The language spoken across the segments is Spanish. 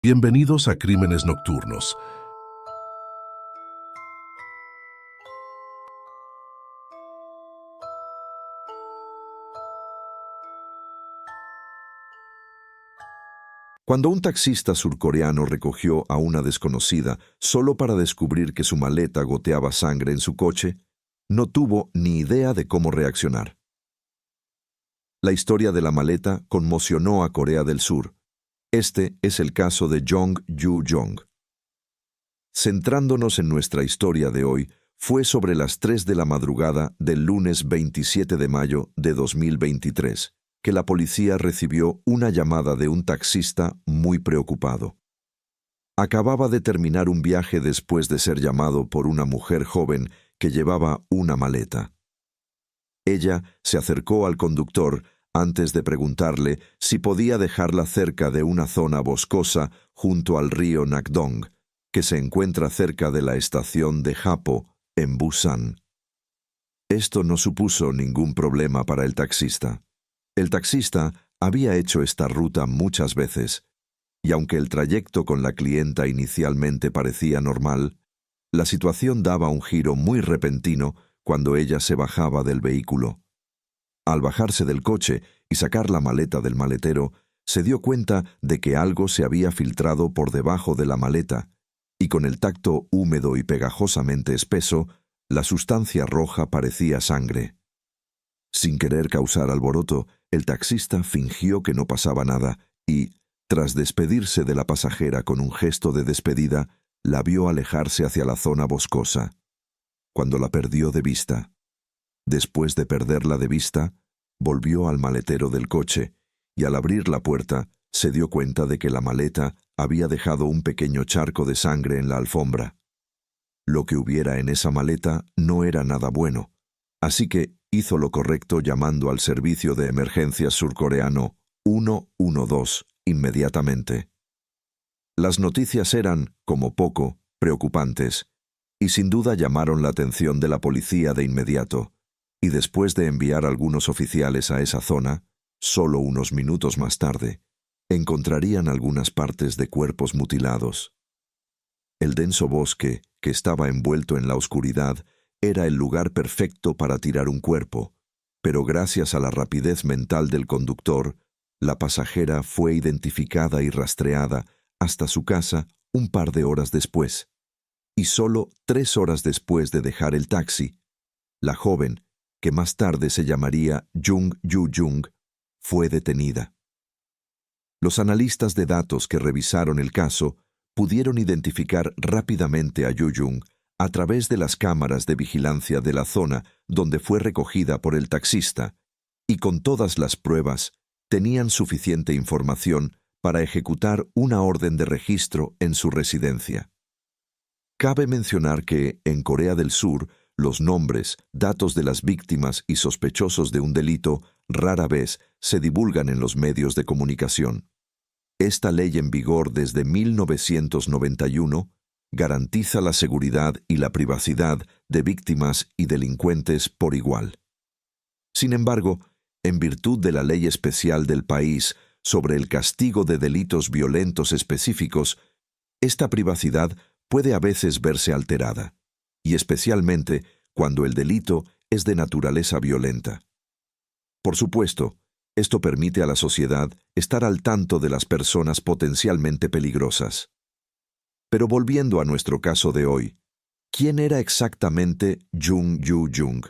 Bienvenidos a Crímenes Nocturnos. Cuando un taxista surcoreano recogió a una desconocida solo para descubrir que su maleta goteaba sangre en su coche, no tuvo ni idea de cómo reaccionar. La historia de la maleta conmocionó a Corea del Sur. Este es el caso de Jong Yu-jong. Centrándonos en nuestra historia de hoy, fue sobre las 3 de la madrugada del lunes 27 de mayo de 2023 que la policía recibió una llamada de un taxista muy preocupado. Acababa de terminar un viaje después de ser llamado por una mujer joven que llevaba una maleta. Ella se acercó al conductor antes de preguntarle si podía dejarla cerca de una zona boscosa junto al río Nakdong, que se encuentra cerca de la estación de Hapo, en Busan. Esto no supuso ningún problema para el taxista. El taxista había hecho esta ruta muchas veces, y aunque el trayecto con la clienta inicialmente parecía normal, la situación daba un giro muy repentino cuando ella se bajaba del vehículo. Al bajarse del coche y sacar la maleta del maletero, se dio cuenta de que algo se había filtrado por debajo de la maleta, y con el tacto húmedo y pegajosamente espeso, la sustancia roja parecía sangre. Sin querer causar alboroto, el taxista fingió que no pasaba nada y, tras despedirse de la pasajera con un gesto de despedida, la vio alejarse hacia la zona boscosa, cuando la perdió de vista. Después de perderla de vista, volvió al maletero del coche y al abrir la puerta se dio cuenta de que la maleta había dejado un pequeño charco de sangre en la alfombra. Lo que hubiera en esa maleta no era nada bueno, así que hizo lo correcto llamando al servicio de emergencias surcoreano 112 inmediatamente. Las noticias eran, como poco, preocupantes, y sin duda llamaron la atención de la policía de inmediato, y después de enviar algunos oficiales a esa zona, solo unos minutos más tarde, encontrarían algunas partes de cuerpos mutilados. El denso bosque, que estaba envuelto en la oscuridad, era el lugar perfecto para tirar un cuerpo, pero gracias a la rapidez mental del conductor, la pasajera fue identificada y rastreada hasta su casa un par de horas después. Y solo 3 horas después de dejar el taxi, la joven, que más tarde se llamaría Jung Yu-jung, fue detenida. Los analistas de datos que revisaron el caso pudieron identificar rápidamente a Yu-jung a través de las cámaras de vigilancia de la zona donde fue recogida por el taxista, y con todas las pruebas tenían suficiente información para ejecutar una orden de registro en su residencia. Cabe mencionar que, en Corea del Sur, los nombres, datos de las víctimas y sospechosos de un delito rara vez se divulgan en los medios de comunicación. Esta ley en vigor desde 1991 garantiza la seguridad y la privacidad de víctimas y delincuentes por igual. Sin embargo, en virtud de la ley especial del país sobre el castigo de delitos violentos específicos, esta privacidad puede a veces verse alterada, y especialmente cuando el delito es de naturaleza violenta. Por supuesto, esto permite a la sociedad estar al tanto de las personas potencialmente peligrosas. Pero volviendo a nuestro caso de hoy, ¿quién era exactamente Jung Yu-jung?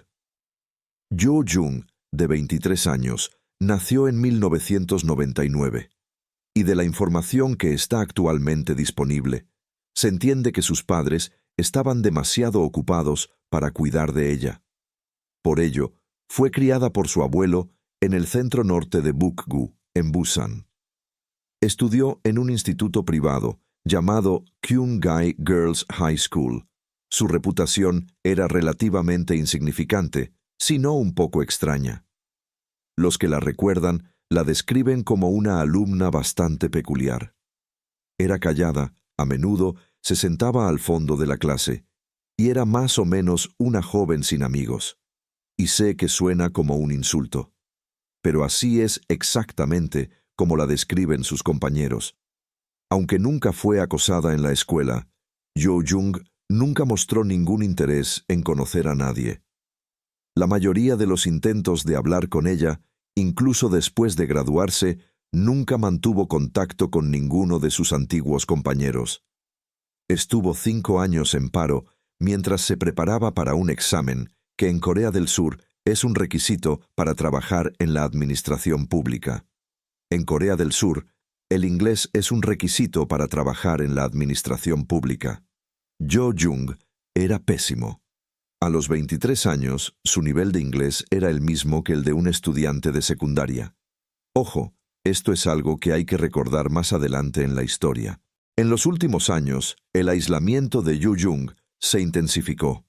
Yu-jung, de 23 años, nació en 1999, y de la información que está actualmente disponible, se entiende que sus padres estaban demasiado ocupados para cuidar de ella. Por ello, fue criada por su abuelo en el centro norte de Bukgu, en Busan. Estudió en un instituto privado llamado Kyungai Girls High School. Su reputación era relativamente insignificante, si no un poco extraña. Los que la recuerdan la describen como una alumna bastante peculiar. Era callada, a menudo se sentaba al fondo de la clase, y era más o menos una joven sin amigos. Y sé que suena como un insulto, pero así es exactamente como la describen sus compañeros. Aunque nunca fue acosada en la escuela, Jo Jung nunca mostró ningún interés en conocer a nadie. La mayoría de los intentos de hablar con ella, incluso después de graduarse, nunca mantuvo contacto con ninguno de sus antiguos compañeros. Estuvo 5 años en paro mientras se preparaba para un examen que en Corea del Sur es un requisito para trabajar en la administración pública. En Corea del Sur, el inglés es un requisito para trabajar en la administración pública. Jo Jung era pésimo. A los 23 años, su nivel de inglés era el mismo que el de un estudiante de secundaria. Ojo, esto es algo que hay que recordar más adelante en la historia. En los últimos años, el aislamiento de Jo Jung se intensificó.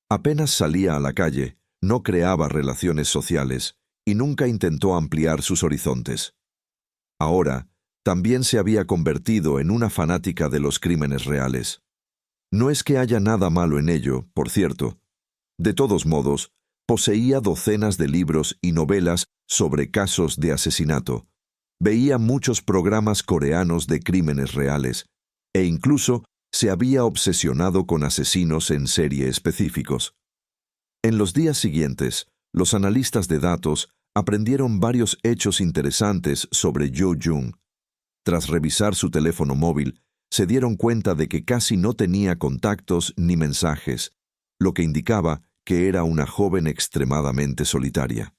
Apenas salía a la calle, no creaba relaciones sociales y nunca intentó ampliar sus horizontes. Ahora, también se había convertido en una fanática de los crímenes reales. No es que haya nada malo en ello, por cierto. De todos modos, poseía docenas de libros y novelas sobre casos de asesinato. Veía muchos programas coreanos de crímenes reales e incluso se había obsesionado con asesinos en serie específicos. En los días siguientes, los analistas de datos aprendieron varios hechos interesantes sobre Jo Jung. Tras revisar su teléfono móvil, se dieron cuenta de que casi no tenía contactos ni mensajes, lo que indicaba que era una joven extremadamente solitaria.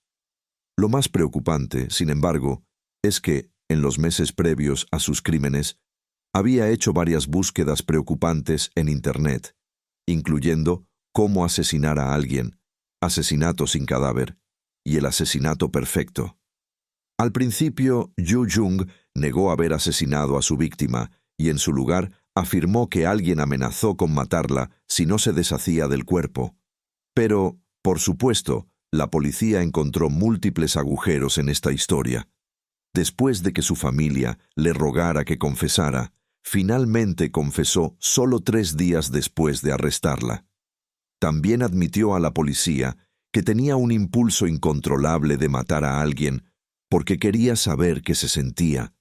Lo más preocupante, sin embargo, es que, en los meses previos a sus crímenes, había hecho varias búsquedas preocupantes en Internet, incluyendo cómo asesinar a alguien, asesinato sin cadáver y el asesinato perfecto. Al principio, Jo Jung negó haber asesinado a su víctima y en su lugar afirmó que alguien amenazó con matarla si no se deshacía del cuerpo. Pero, por supuesto, la policía encontró múltiples agujeros en esta historia. Después de que su familia le rogara que confesara, finalmente confesó solo 3 días después de arrestarla. También admitió a la policía que tenía un impulso incontrolable de matar a alguien porque quería saber qué se sentía.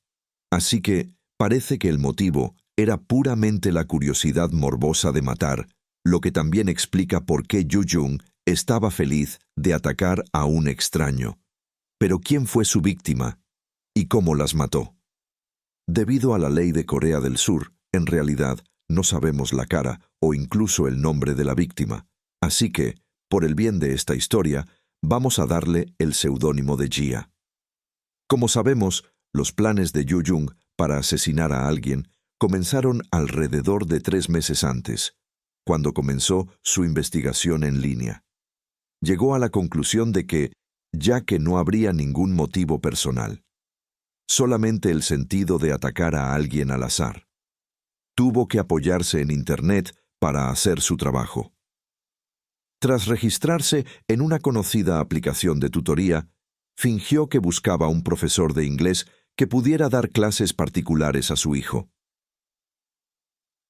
Así que parece que el motivo era puramente la curiosidad morbosa de matar, lo que también explica por qué Jo Jung estaba feliz de atacar a un extraño. Pero ¿quién fue su víctima? ¿Y cómo las mató? Debido a la ley de Corea del Sur, en realidad no sabemos la cara o incluso el nombre de la víctima. Así que, por el bien de esta historia, vamos a darle el seudónimo de Jia. Como sabemos, los planes de Jo Jung para asesinar a alguien comenzaron alrededor de 3 meses antes, cuando comenzó su investigación en línea. Llegó a la conclusión de que, ya que no habría ningún motivo personal, solamente el sentido de atacar a alguien al azar, tuvo que apoyarse en Internet para hacer su trabajo. Tras registrarse en una conocida aplicación de tutoría, fingió que buscaba un profesor de inglés que pudiera dar clases particulares a su hijo.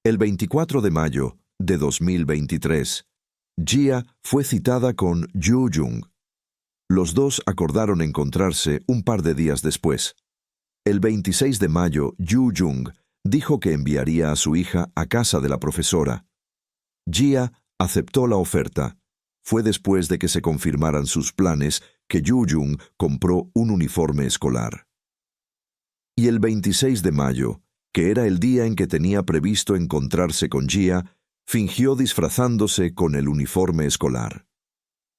El 24 de mayo de 2023, Jia fue citada con Jo Jung. Los dos acordaron encontrarse un par de días después. El 26 de mayo, Jo Jung dijo que enviaría a su hija a casa de la profesora. Jia aceptó la oferta. Fue después de que se confirmaran sus planes que Jo Jung compró un uniforme escolar. Y el 26 de mayo, que era el día en que tenía previsto encontrarse con Jia, fingió disfrazándose con el uniforme escolar.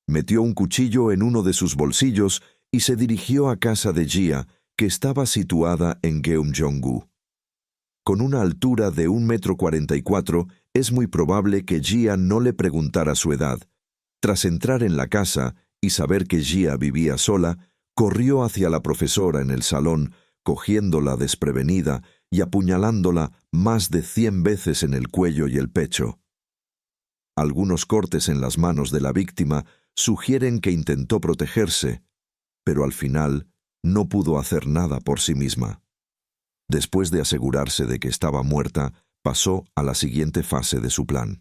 Metió un cuchillo en uno de sus bolsillos y se dirigió a casa de Jia, que estaba situada en Gyeongjong-gu. Con una altura de 1,44 m, es muy probable que Jia no le preguntara su edad. Tras entrar en la casa y saber que Jia vivía sola, corrió hacia la profesora en el salón, cogiéndola desprevenida y apuñalándola más de 100 veces en el cuello y el pecho. Algunos cortes en las manos de la víctima sugieren que intentó protegerse, pero al final no pudo hacer nada por sí misma. Después de asegurarse de que estaba muerta, pasó a la siguiente fase de su plan.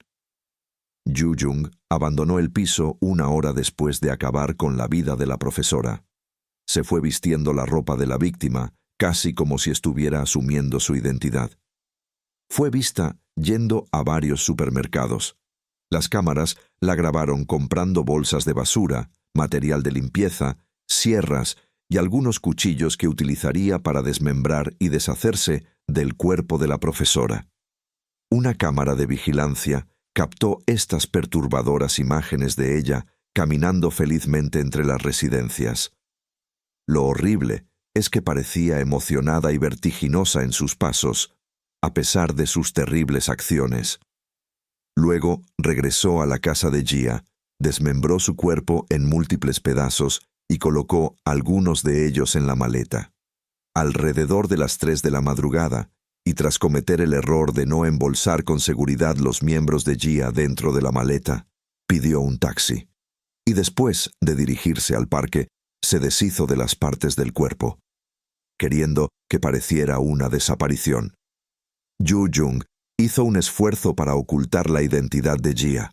Jo Jung abandonó el piso 1 hora después de acabar con la vida de la profesora. Se fue vistiendo la ropa de la víctima, casi como si estuviera asumiendo su identidad. Fue vista yendo a varios supermercados. Las cámaras la grabaron comprando bolsas de basura, material de limpieza, sierras y algunos cuchillos que utilizaría para desmembrar y deshacerse del cuerpo de la profesora. Una cámara de vigilancia captó estas perturbadoras imágenes de ella caminando felizmente entre las residencias. Lo horrible es que parecía emocionada y vertiginosa en sus pasos, a pesar de sus terribles acciones. Luego regresó a la casa de Gia, desmembró su cuerpo en múltiples pedazos y colocó algunos de ellos en la maleta. Alrededor de las 3 de la madrugada, y tras cometer el error de no embolsar con seguridad los miembros de Gia dentro de la maleta, pidió un taxi. Y después de dirigirse al parque, se deshizo de las partes del cuerpo, queriendo que pareciera una desaparición. Yu Jung hizo un esfuerzo para ocultar la identidad de Gia.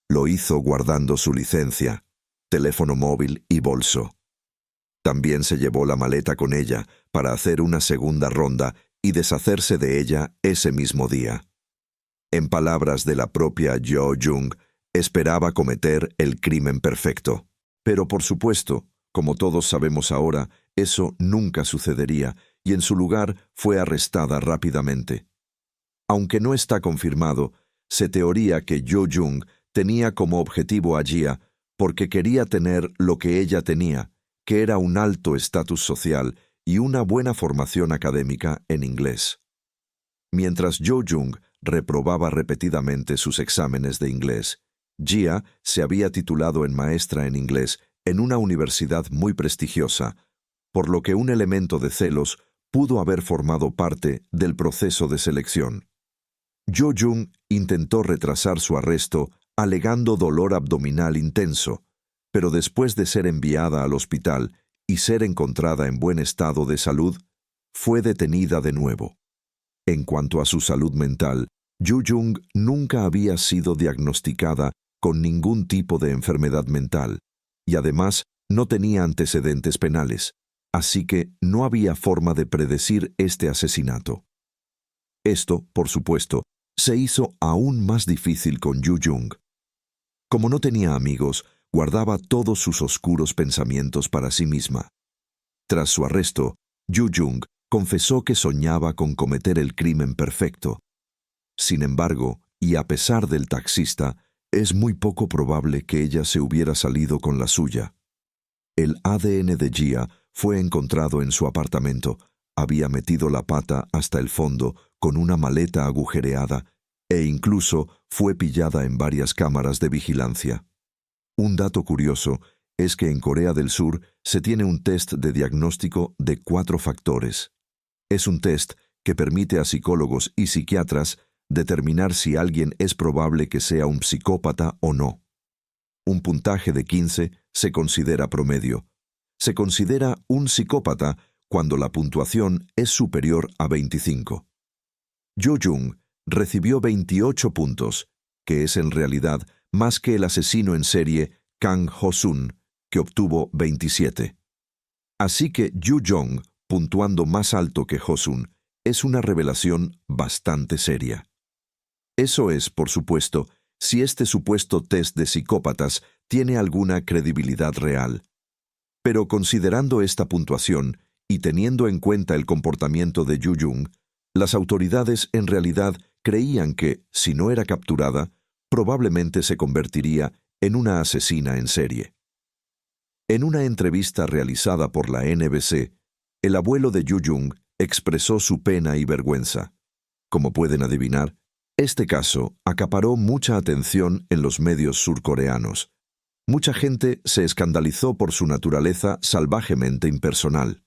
Lo hizo guardando su licencia, teléfono móvil y bolso. También se llevó la maleta con ella para hacer una segunda ronda y deshacerse de ella ese mismo día. En palabras de la propia Yo Jung, esperaba cometer el crimen perfecto. Pero por supuesto, como todos sabemos ahora, eso nunca sucedería y en su lugar fue arrestada rápidamente. Aunque no está confirmado, se teoría que Yo Jung tenía como objetivo a Gia porque quería tener lo que ella tenía, que era un alto estatus social y una buena formación académica en inglés. Mientras Yo Jung reprobaba repetidamente sus exámenes de inglés, Gia se había titulado en maestra en inglés en una universidad muy prestigiosa, por lo que un elemento de celos pudo haber formado parte del proceso de selección. Yo Jung intentó retrasar su arresto alegando dolor abdominal intenso, pero después de ser enviada al hospital y ser encontrada en buen estado de salud, fue detenida de nuevo. En cuanto a su salud mental, Yu Jung nunca había sido diagnosticada con ningún tipo de enfermedad mental y además no tenía antecedentes penales, así que no había forma de predecir este asesinato. Esto, por supuesto, se hizo aún más difícil con Yu Jung. Como no tenía amigos, guardaba todos sus oscuros pensamientos para sí misma. Tras su arresto, Yu Jung confesó que soñaba con cometer el crimen perfecto. Sin embargo, y a pesar del taxista, es muy poco probable que ella se hubiera salido con la suya. El ADN de Gia fue encontrado en su apartamento. Había metido la pata hasta el fondo con una maleta agujereada e incluso fue pillada en varias cámaras de vigilancia. Un dato curioso es que en Corea del Sur se tiene un test de diagnóstico de 4 factores. Es un test que permite a psicólogos y psiquiatras determinar si alguien es probable que sea un psicópata o no. Un puntaje de 15 se considera promedio. Se considera un psicópata cuando la puntuación es superior a 25. Yo Jung recibió 28 puntos, que es en realidad más que el asesino en serie Kang Ho-sun, que obtuvo 27. Así que Yu Jung, puntuando más alto que Ho-sun, es una revelación bastante seria. Eso es, por supuesto, si este supuesto test de psicópatas tiene alguna credibilidad real. Pero considerando esta puntuación y teniendo en cuenta el comportamiento de Yu Jung, las autoridades en realidad creían que, si no era capturada, probablemente se convertiría en una asesina en serie. En una entrevista realizada por la NBC, el abuelo de Yu Jung expresó su pena y vergüenza. Como pueden adivinar, este caso acaparó mucha atención en los medios surcoreanos. Mucha gente se escandalizó por su naturaleza salvajemente impersonal.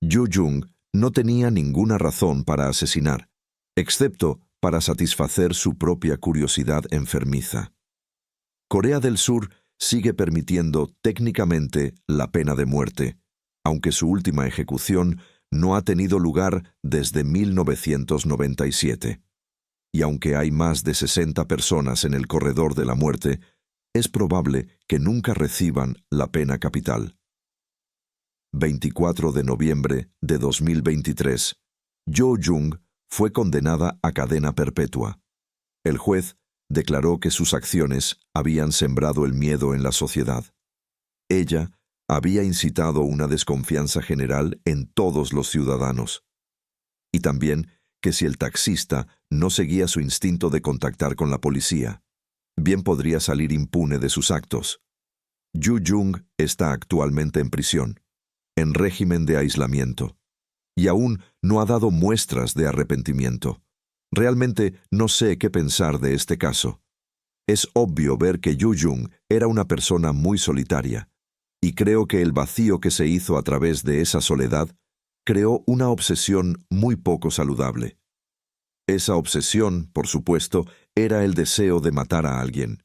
Yu Jung no tenía ninguna razón para asesinar, excepto para satisfacer su propia curiosidad enfermiza. Corea del Sur sigue permitiendo técnicamente la pena de muerte, aunque su última ejecución no ha tenido lugar desde 1997. Y aunque hay más de 60 personas en el corredor de la muerte, es probable que nunca reciban la pena capital. 24 de noviembre de 2023, Jo Jung fue condenada a cadena perpetua. El juez declaró que sus acciones habían sembrado el miedo en la sociedad. Ella había incitado una desconfianza general en todos los ciudadanos. Y también que si el taxista no seguía su instinto de contactar con la policía, bien podría salir impune de sus actos. Jo Jung está actualmente en prisión, en régimen de aislamiento, y aún no ha dado muestras de arrepentimiento. Realmente no sé qué pensar de este caso. Es obvio ver que Jo Jung era una persona muy solitaria, y creo que el vacío que se hizo a través de esa soledad creó una obsesión muy poco saludable. Esa obsesión, por supuesto, era el deseo de matar a alguien.